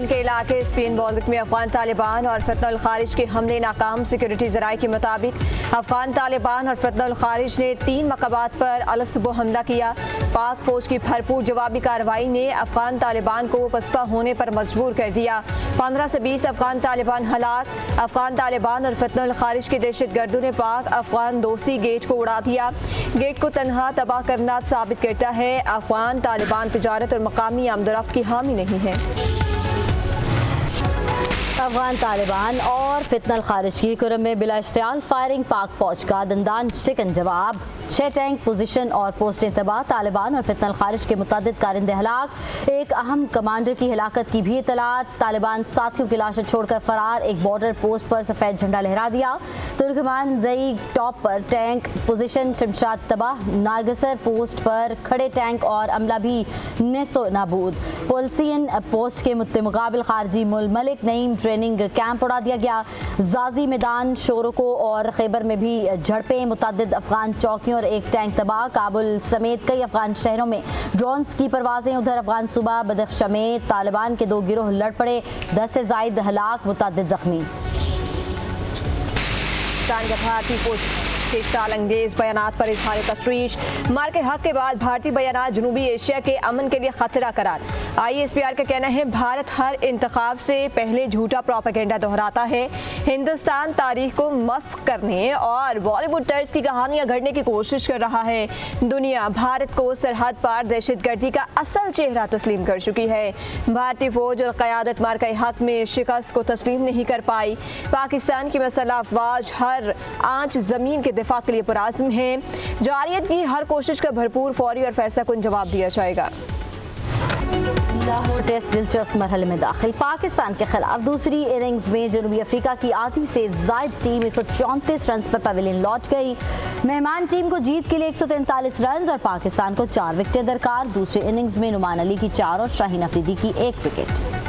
पाकिस्तान के इलाके स्पेन बॉल्दिक में अफगान तालिबान और फतनुल खारिज के हमले नाकाम। सिक्योरिटी ज़राए के मुताबिक अफगान तालिबान और फतनुल खारिज ने 3 मकामात पर अलसुबह हमला किया। पाक फौज की भरपूर जवाबी कार्रवाई ने अफगान तालिबान को पसपा होने पर मजबूर कर दिया। 15 से 20 अफगान तालिबान हलाक। अफगान तालिबान और फतनुल खारिज के दहशत गर्दों ने पाक अफगान दोस्ती गेट को उड़ा दिया। गेट को तनहा तबाह करना साबित करता है अफगान तालिबान तिजारत और मकामी आमदोरफ्त की हामी नहीं है। अफगान तालिबान और फितनल खारिज की कुरम में बिला इश्तियाल फायरिंग। पाक फौज का दंदान शिकन जवाब। 6 टैंक पोजीशन और पोस्टें तबाह। तालिबान और फितनल खारिज के मुतअद्दिद कारिंदे हलाक। एक अहम कमांडर की हिलाकत की भी इतलात। तालिबान साथियों की लाशें छोड़कर फरार। एक बॉर्डर पोस्ट पर सफ़ेद झंडा लहरा दिया। तुर्कमान जई टॉप पर टैंक पोजीशन शमशाद तबाह। नागसर पोस्ट पर खड़े टैंक और अमला भी नेस्तो नाबूद। पोलसियन पोस्ट के मुकाबिल खारजी मुल्क नईम ट्रेनिंग कैंप उड़ा दिया गया। जाजी मैदान शोरको और खैबर में भी झड़पें। मुतअद्दिद अफगान चौकियों और एक टैंक तबाह। काबुल समेत कई अफगान शहरों में ड्रोन्स की परवाजें। उधर अफगान सूबा बदख्शा में तालिबान के 2 गिरोह लड़ पड़े। 10 से ज़ायद हलाक, मुतअद्दिद जख्मी। भारतीय फौज के सालंगेज बयानात पर इजहार तशवीश। मार के हक के बाद भारतीय बयानात जनूबी एशिया के अमन के लिए खतरा करार। ISPR का कहना है भारत हर इंतखाब से पहले झूठा प्रोपेगेंडा दोहराता है। हिंदुस्तान तारीख को मस्क करने और बॉलीवुड तर्ज की कहानियां गढ़ने की कोशिश कर रहा है। दुनिया भारत को सरहद पार दहशतगर्दी का असल चेहरा तस्लीम कर चुकी है। भारतीय फौज और क़यादत मार के हक में शिकस्त को तस्लीम नहीं कर पाई। पाकिस्तान की मसल्ह अफवाज हर आंच ज़मीन के दिफा के लिए पुराज़्म है। जारियत की हर कोशिश का भरपूर, फौरी और फैसला कुन जवाब दिया जाएगा। लाहौर टेस्ट दिलचस्प मरहले में दाखिल। पाकिस्तान के खिलाफ दूसरी इनिंग्स में जनूबी अफ्रीका की आधी से जायद टीम 134 रन पर पवेलियन लौट गई। मेहमान टीम को जीत के लिए 143 रन और पाकिस्तान को 4 विकेटें दरकार। दूसरी इनिंग्स में नुमान अली की 4 और शाहीन अफरीदी की 1 विकेट।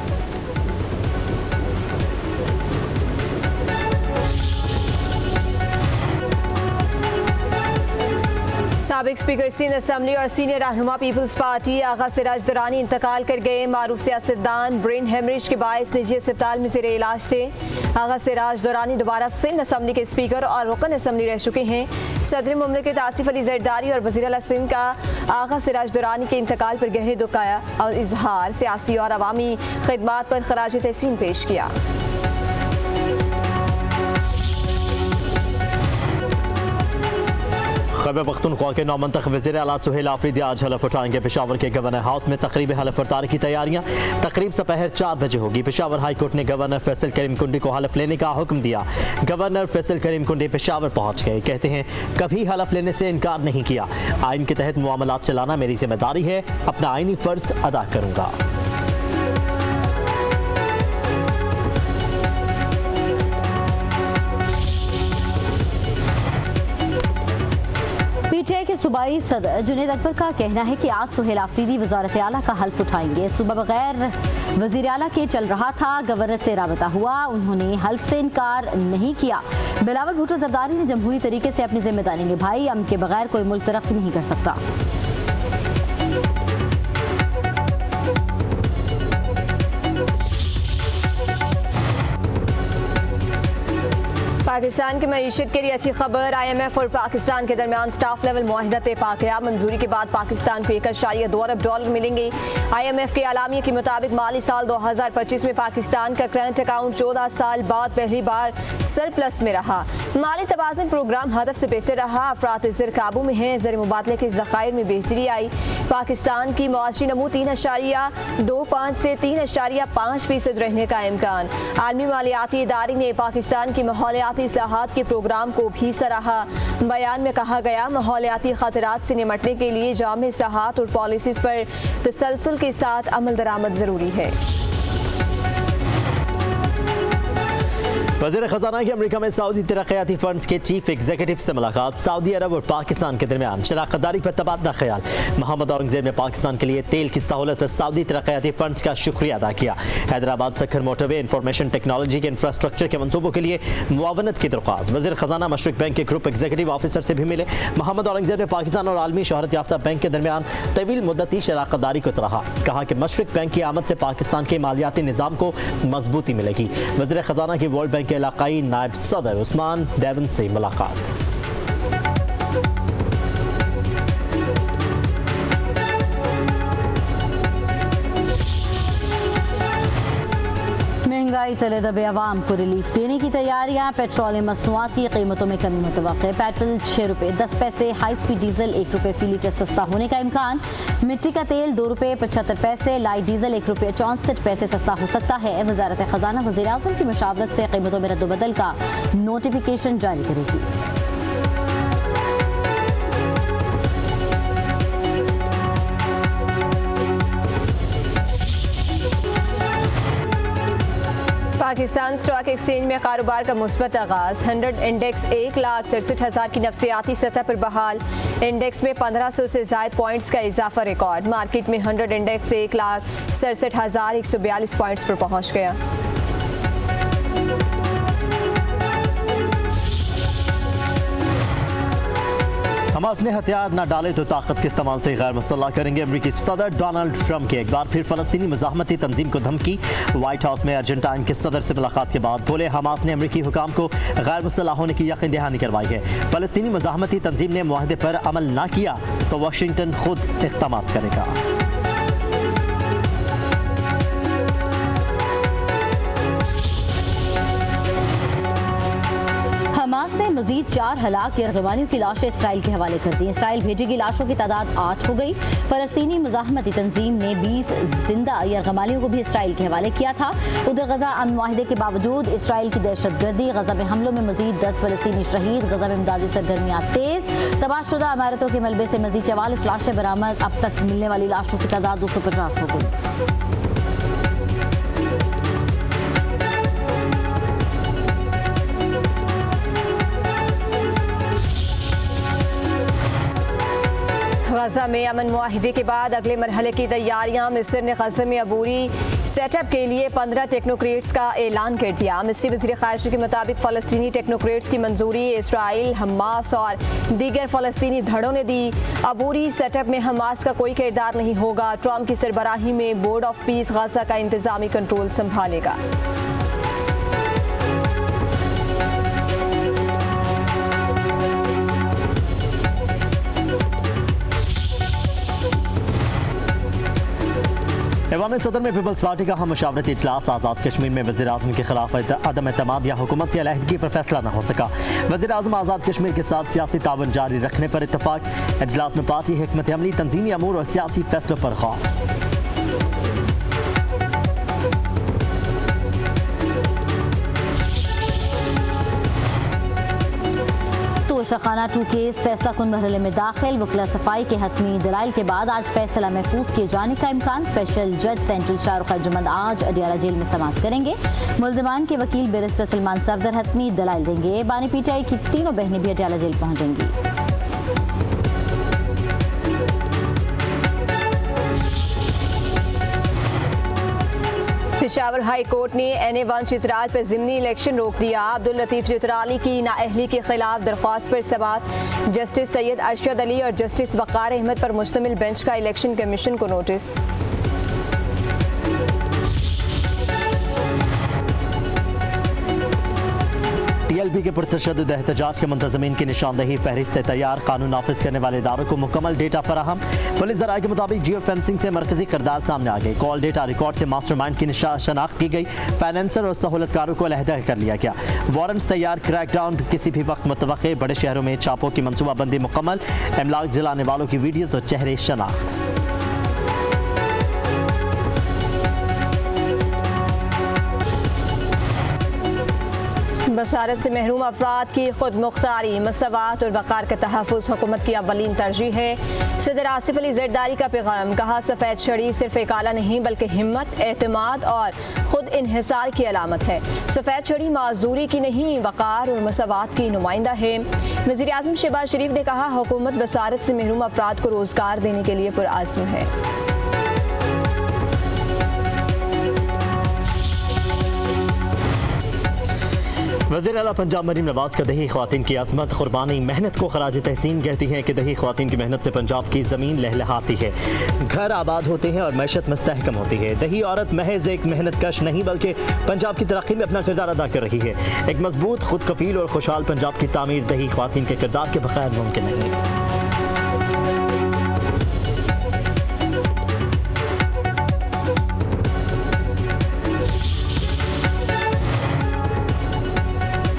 साबिक स्पीकर सिंध असम्बली और सीनियर रहनुमा पीपल्स पार्टी आगा सिराज दुरानी इंतकाल कर गए। मारूफ सियासतदान ब्रेन हेमरेज के बायस निजी अस्पताल में ज़ेरे इलाज थे। आगा सिराज दुरानी दोबारा सिंध असम्बली के स्पीकर और रुकन असम्बली रह चुके हैं। सदर मुमलिकत आसिफ अली जरदारी और वज़ीर आला सिंध का आगा सिराज दुरानी के इंतकाल पर गहरे दुख आया और इजहार सियासी और अवामी खिदमात पर खराज तहसीन पेश किया। खैबर पख्तूनख्वा के नौमंतख वज़ीर आला सुहेल आफरीदी आज हलफ उठाएंगे। पेशावर के गवर्नर हाउस में तकरीब हलफ उतारने की तैयारियां। तकरीब दोपहर 4 बजे होगी। पेशावर हाई कोर्ट ने गवर्नर फैसल करीम कुंडी को हलफ लेने का हुक्म दिया। गवर्नर फैसल करीम कुंडी पेशावर पहुंच गए। कहते हैं कभी हलफ लेने से इनकार नहीं किया। आइन के तहत मामलात चलाना मेरी जिम्मेदारी है। अपना आइनी फर्ज अदा करूंगा। PTI के सूबाई सदर जुनेद अकबर का कहना है कि आज सुहेल आफरीदी वज़ारत आला का हल्फ उठाएंगे। सुबह बगैर वज़ीर आला के चल रहा था। गवर्नर से राबता हुआ, उन्होंने हल्फ से इनकार नहीं किया। बिलावल भुट्टो जरदारी ने जमहूरी तरीके से अपनी जिम्मेदारी निभाई। अमन के बगैर कोई मुल्क तरक्की नहीं कर सकता। पाकिस्तान की मईशत के लिए अच्छी खबर। IMF और पाकिस्तान के दरमियान स्टाफ लेवल मुआहिदा तय पा गया। मंजूरी के बाद पाकिस्तान को 1.2 अरब डॉलर मिलेंगे। IMF के आलामिया के मुताबिक माली साल 2025 में पाकिस्तान का करंट अकाउंट 14 साल बाद पहली बार सरप्लस में रहा। माली तवाज़ुन प्रोग्राम हदफ से बेहतर रहा। अफरात ज़र काबू में हैं। ज़र मुबादले के ज़खायर में बेहतरी आई। पाकिस्तान की मुआशी नमू 3.25 से 3.5% रहने का इम्कान। आलमी मालियाती इदारे ने पाकिस्तान की माहौलियाती इस्लाहात के प्रोग्राम को भी सराहा। बयान में कहा गया माहौलियाती खतरात से निपटने के लिए जामे इस्लाहात और पॉलिसीज पर तसलसल के साथ अमल दरामद जरूरी है। वज़ीर ख़ज़ाना की अमेरिका में सऊदी तरक्याती फंड्स के चीफ एग्जीक्यूटिव से मुलाकात। सऊदी अरब और पाकिस्तान के दरमियान शराकतदारी पर तबादला ख्याल। मोहम्मद औरंगजेब ने पाकिस्तान के लिए तेल की सहूलत पर सऊदी तरक्याती फंड्स का शुक्रिया अदा किया। Hyderabad Sukkur motorway information technology के इंफ्रास्ट्रक्चर के मनसूबों के लिए मुआवनत की दरख्वास्त। वज़ीर ख़ज़ाना मशरिक बैंक के ग्रुप एग्जीक्यूटिव ऑफिसर से भी मिले। मोहम्मद औरंगजेब ने पाकिस्तान और आलमी शोहरत याफ्ता बैंक के दरमियान तवील मुद्दती शराकतदारी को सराहा। कहा कि मशरिक बैंक की आमद से पाकिस्तान के मालियाती निज़ाम को मजबूती मिलेगी। वज़ीर ख़ज़ाना की वर्ल्ड बैंक के इलाकाई नायब सदर उस्मान डेवन से मुलाकात। महंगाई तले दबे आवाम को रिलीफ देने की तैयारियां। पेट्रोलियम मसनूआत की कीमतों में कमी मुतवक्के। पेट्रोल 6 रुपये 10 पैसे, हाई स्पीड डीजल 1 रुपये फी लीटर सस्ता होने का इम्कान। मिट्टी का तेल 2 रुपये 75 पैसे, लाइट डीजल 1 रुपये 64 पैसे सस्ता हो सकता है। वजारत खजाना वज़ीर आज़म की मशावरत से कीमतों में रद्दबदल का नोटिफिकेशन जारी करेगी। पाकिस्तान स्टॉक एक्सचेंज में कारोबार का मुस्बत आगाज। 100 इंडेक्स 1,67,000 की नफसियाती सतह पर बहाल। इंडेक्स में 1500 से ज़ायद पॉइंट्स का इजाफा रिकॉर्ड। मार्केट में 100 इंडेक्स 1,67,142 पॉइंट्स पर पहुंच गया। हमास ने हथियार न डाले तो ताकत के इस्तेमाल से गैर मुसल्लह करेंगे। अमेरिकी सदर डोनाल्ड ट्रंप की एक बार फिर फलस्तीनी मज़ाहमती तंजीम को धमकी। व्हाइट हाउस में अर्जेंटाइन के सदर से मुलाकात के बाद बोले, हमास ने अमेरिकी हुकाम को गैर मुसल्लह होने की यकीन दहानी करवाई है। फलस्तीनी मज़ाहमती तंजीम ने मुआहदे पर अमल न किया तो वाशिंगटन खुद इक़दाम करेगा। हमास ने मजीद 4 हलाक यरगमानियों की लाशें इसराइल के हवाले कर दी। इसराइल भेजेगी लाशों की तादाद 8 हो गई। फलस्तीनी मुज़ाहमती तंजीम ने 20 जिंदा यरगमानियों को भी इसराइल के हवाले किया था। उधर गजा अमन मुआहदे के बावजूद इसराइल की दहशतगर्दी, गजा में हमलों में मजीद 10 फलस्तीनी शहीद। गजा में इमदादी सरगर्मियाँ तेज। तबाहशुदा इमारतों के मलबे से मजीद 44 लाशें बरामद। अब तक मिलने वाली लाशों की तादाद 250 हो गई। गजा में अमन मुआहिदे के बाद अगले मरहले की तैयारियां। मिस्र ने गजा में अबूरी सेटअप के लिए 15 टेक्नोक्रेट्स का ऐलान कर दिया। मिस्री वज़ीर ख़ारिजा के मुताबिक फ़लस्तीनी टेक्नोक्रेट्स की मंजूरी इसराइल, हमास और दीगर फ़लस्तीनी धड़ों ने दी। अबूरी सेटअप में हमास का कोई किरदार नहीं होगा। ट्रंप की सरबराही में बोर्ड ऑफ पीस गजा का इंतज़ामी कंट्रोल संभालेगा। ऐवान सदर में पीपल्स पार्टी का हम मशावरती इजलास। आज़ाद कश्मीर में वज़ीर आज़म के खिलाफ अदम एतमाद या हुकूमत से अलहदगी पर फैसला न हो सका। वज़ीर आज़म आज़ाद कश्मीर के साथ सियासी तावन जारी रखने पर इत्तफाक। इजलास में पार्टी हिकमत अमली, तंजीमी अमूर और सियासी फैसलों पर गौर। शाखाना 2 केस फैसला कुन मरहले में दाखिल। वकला सफाई के हतमी दलाइल के बाद आज फैसला महफूज किए जाने का इम्कान। स्पेशल जज सेंट्रल शाहरुख अर्जुमंद आज अडियाला जेल में समाअत करेंगे। मुलजिमान के वकील बैरिस्टर सलमान सफदर हतमी दलाइल देंगे। बानी पीटीआई की तीनों बहनें भी अडियाला जेल पहुंचेंगी। पेशावर हाई कोर्ट ने NA1 चित्राल पर ज़िमनी इलेक्शन रोक दिया। अब्दुल लतीफ चित्राली की नाअहली के खिलाफ दरख्वास्त पर समाअत। जस्टिस सैयद अरशद अली और जस्टिस वक़ार अहमद पर मुश्तमिल बेंच का इलेक्शन कमीशन को नोटिस। TLP के पुरतशद्दुद एहतजाज के मुंतज़मीन की निशानदही फहरिस्त तैयार। कानून नाफिज करने वाले इदारों को मुकम्मल डेटा फराहम। पुलिस ज़राए के मुताबिक जियो फेंसिंग से मरकजी किरदार सामने आ गई। कॉल डेटा रिकॉर्ड से मास्टरमाइंड की शनाख्त की गई। फाइनेंसर और सहूलतकारों को अलहदा कर लिया गया। वारंट्स तैयार। क्रैकडाउन किसी भी वक्त मुतवक्के। बड़े शहरों में छापों की मनसूबाबंदी मुकम्मल। इमलाक जलाने वालों की वीडियोज़ और चेहरे शनाख्त। बसारत से महरूम अफराद की खुद मुख्तारी, मसवात और वक़ार का तहफ़्फ़ुज़ हुकूमत की अव्वलीन तरजीह है। सदर आसिफ अली ज़रदारी का पैगाम, कहा सफ़ेद छड़ी सिर्फ एक आला नहीं बल्कि हिम्मत, एतमाद और खुद इन्हिसार की अलामत है। सफ़ेद छड़ी माजूरी की नहीं, वक़ार और मसवात की नुमाइंदा है। वज़ीर आज़म शहबाज शरीफ ने कहा हुकूमत बसारत से महरूम अफराद को रोज़गार देने के लिए पुरआज़्म है। वज़ीर आला पंजाब मरीम नवाज का दही ख्वातीन की अज़मत, कुर्बानी, मेहनत को खराज तहसीन कहती हैं कि दही ख्वातीन की मेहनत से पंजाब की ज़मीन लहलहाती है, घर आबाद होते हैं और मैशत मुस्तहकम होती है। दही औरत महज एक मेहनत कश नहीं बल्कि पंजाब की तरक्की में अपना किरदार अदा कर रही है। एक मजबूत, खुद कफील और खुशहाल पंजाब की तामीर दही ख्वातीन के किरदार के बगैर मुमकिन नहीं।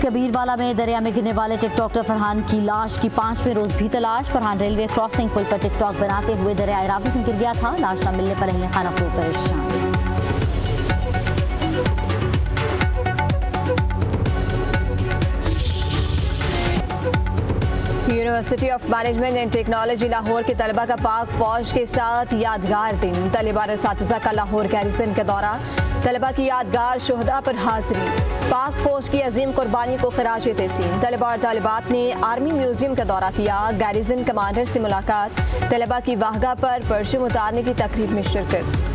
कबीरवाला में दरिया में गिरने वाले टिकटॉकर फरहान की लाश की 5वें रोज भी तलाश। फरहान रेलवे क्रॉसिंग पुल पर टिकटॉक बनाते हुए दरियाए रावी में गिर गया था। लाश न मिलने पर अहले खाना को परेशान। University of management and technology Lahore के तलबा का पाक फौज के साथ यादगार दिन। तलबा और असातिज़ा का लाहौर गैरिसन का दौरा, तलबा की यादगार शोहदा पर हाजिरी, पाक फौज की अजीम कुर्बानी को खराज तहसीन। तलबा और तालिबात ने आर्मी म्यूजियम का दौरा किया, गैरिसन कमांडर से मुलाकात, तलबा की वाहगा पर परचम उतारने की तकरीब में शिरकत।